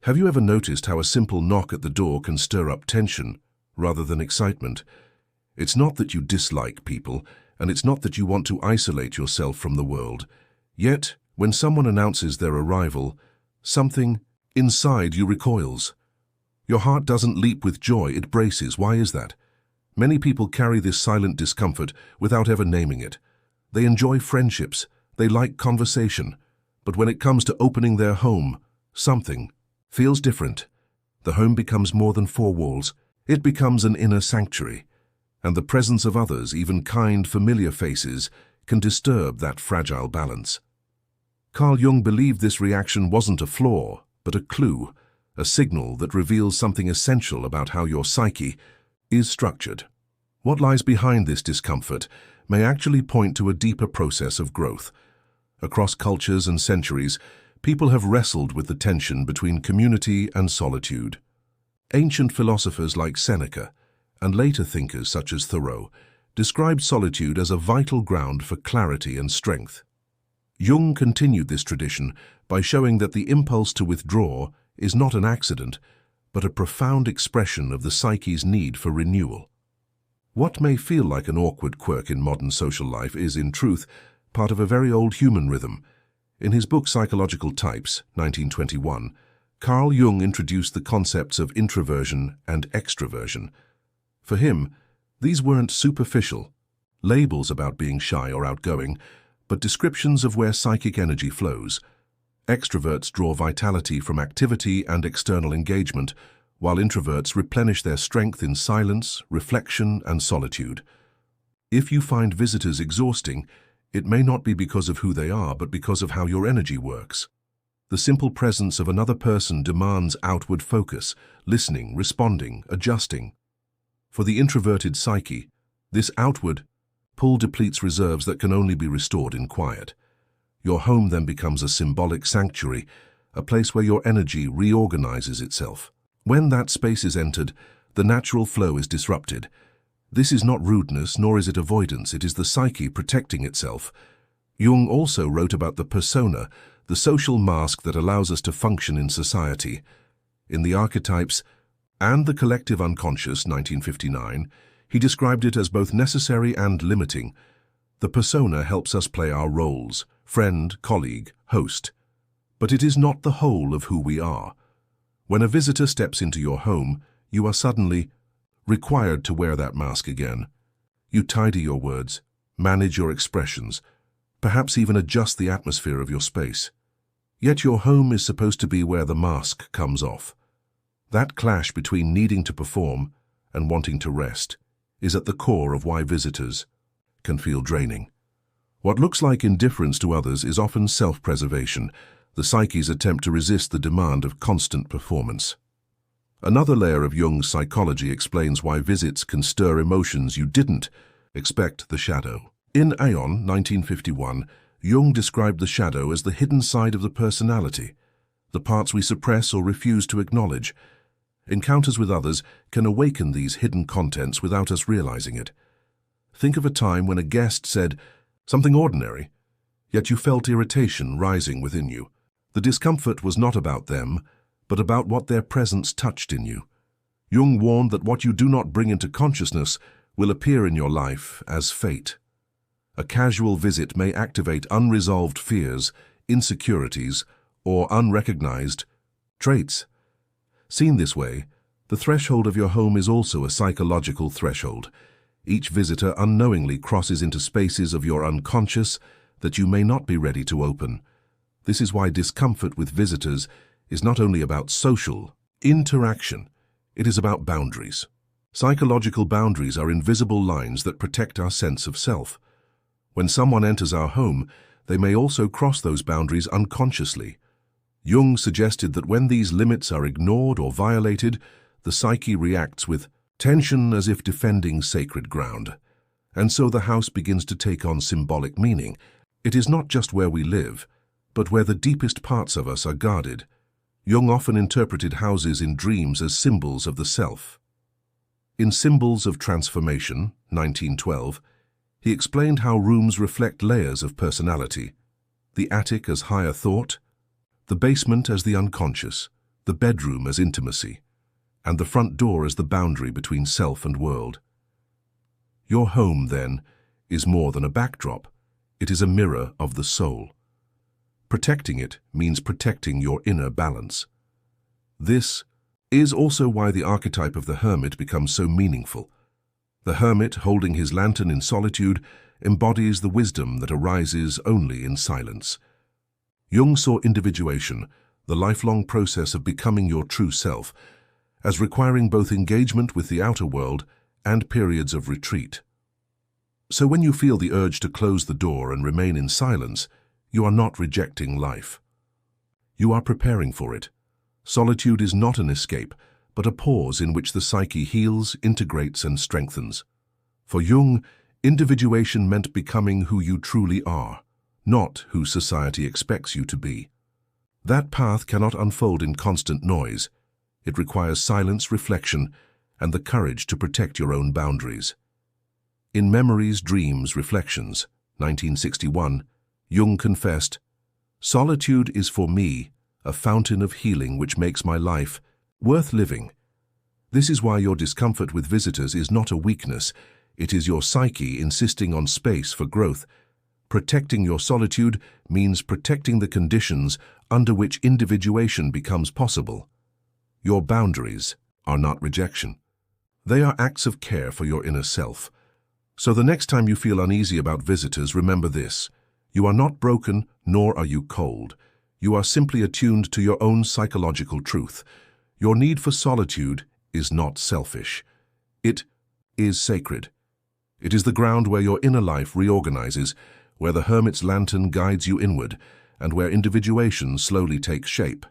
Have you ever noticed how a simple knock at the door can stir up tension rather than excitement? It's not that you dislike people, and it's not that you want to isolate yourself from the world. Yet, when someone announces their arrival, something inside you recoils. Your heart doesn't leap with joy, it braces. Why is that? Many people carry this silent discomfort without ever naming it. They enjoy friendships, they like conversation, but when it comes to opening their home, something feels different. The home becomes more than four walls. It becomes an inner sanctuary, and the presence of others, even kind, familiar faces, can disturb that fragile balance. Carl Jung believed this reaction wasn't a flaw, but a clue, a signal that reveals something essential about how your psyche is structured. What lies behind this discomfort may actually point to a deeper process of growth. Across cultures and centuries, people have wrestled with the tension between community and solitude. Ancient philosophers like Seneca, and later thinkers such as Thoreau, described solitude as a vital ground for clarity and strength. Jung continued this tradition by showing that the impulse to withdraw is not an accident, but a profound expression of the psyche's need for renewal. What may feel like an awkward quirk in modern social life is, in truth, part of a very old human rhythm. In his book Psychological Types, 1921, Carl Jung introduced the concepts of introversion and extroversion. For him, these weren't superficial labels about being shy or outgoing, but descriptions of where psychic energy flows. Extroverts draw vitality from activity and external engagement, while introverts replenish their strength in silence, reflection, and solitude. If you find visitors exhausting, it may not be because of who they are, but because of how your energy works. The simple presence of another person demands outward focus, listening, responding, adjusting. For the introverted psyche, this outward pull depletes reserves that can only be restored in quiet. Your home then becomes a symbolic sanctuary, a place where your energy reorganizes itself. When that space is entered, the natural flow is disrupted. This is not rudeness, nor is it avoidance, it is the psyche protecting itself. Jung also wrote about the persona, the social mask that allows us to function in society. In the Archetypes and the Collective Unconscious, 1959, he described it as both necessary and limiting. The persona helps us play our roles, friend, colleague, host. But it is not the whole of who we are. When a visitor steps into your home, you are suddenly required to wear that mask again. You tidy your words, manage your expressions, perhaps even adjust the atmosphere of your space. Yet your home is supposed to be where the mask comes off. That clash between needing to perform and wanting to rest is at the core of why visitors can feel draining. What looks like indifference to others is often self-preservation, the psyche's attempt to resist the demand of constant performance. Another layer of Jung's psychology explains why visits can stir emotions you didn't expect: the shadow. In Aeon, 1951, Jung described the shadow as the hidden side of the personality, the parts we suppress or refuse to acknowledge. Encounters with others can awaken these hidden contents without us realizing it. Think of a time when a guest said something ordinary, yet you felt irritation rising within you. The discomfort was not about them, but about what their presence touched in you. Jung warned that what you do not bring into consciousness will appear in your life as fate. A casual visit may activate unresolved fears, insecurities, or unrecognized traits. Seen this way, the threshold of your home is also a psychological threshold. Each visitor unknowingly crosses into spaces of your unconscious that you may not be ready to open. This is why discomfort with visitors is not only about social interaction, it is about boundaries. Psychological boundaries are invisible lines that protect our sense of self. When someone enters our home, they may also cross those boundaries unconsciously. Jung suggested that when these limits are ignored or violated, the psyche reacts with tension as if defending sacred ground. And so the house begins to take on symbolic meaning. It is not just where we live, but where the deepest parts of us are guarded. Jung often interpreted houses in dreams as symbols of the self. In Symbols of Transformation, 1912, he explained how rooms reflect layers of personality, the attic as higher thought, the basement as the unconscious, the bedroom as intimacy, and the front door as the boundary between self and world. Your home, then, is more than a backdrop. It is a mirror of the soul. Protecting it means protecting your inner balance. This is also why the archetype of the hermit becomes so meaningful. The hermit, holding his lantern in solitude, embodies the wisdom that arises only in silence. Jung saw individuation, the lifelong process of becoming your true self, as requiring both engagement with the outer world and periods of retreat. So when you feel the urge to close the door and remain in silence, you are not rejecting life. You are preparing for it. Solitude is not an escape, but a pause in which the psyche heals, integrates, and strengthens. For Jung, individuation meant becoming who you truly are, not who society expects you to be. That path cannot unfold in constant noise. It requires silence, reflection, and the courage to protect your own boundaries. In Memories, Dreams, Reflections, 1961, Jung confessed, "Solitude is for me a fountain of healing which makes my life worth living." This is why your discomfort with visitors is not a weakness. It is your psyche insisting on space for growth. Protecting your solitude means protecting the conditions under which individuation becomes possible. Your boundaries are not rejection. They are acts of care for your inner self. So the next time you feel uneasy about visitors, remember this. You are not broken, nor are you cold. You are simply attuned to your own psychological truth. Your need for solitude is not selfish. It is sacred. It is the ground where your inner life reorganizes, where the hermit's lantern guides you inward, and where individuation slowly takes shape.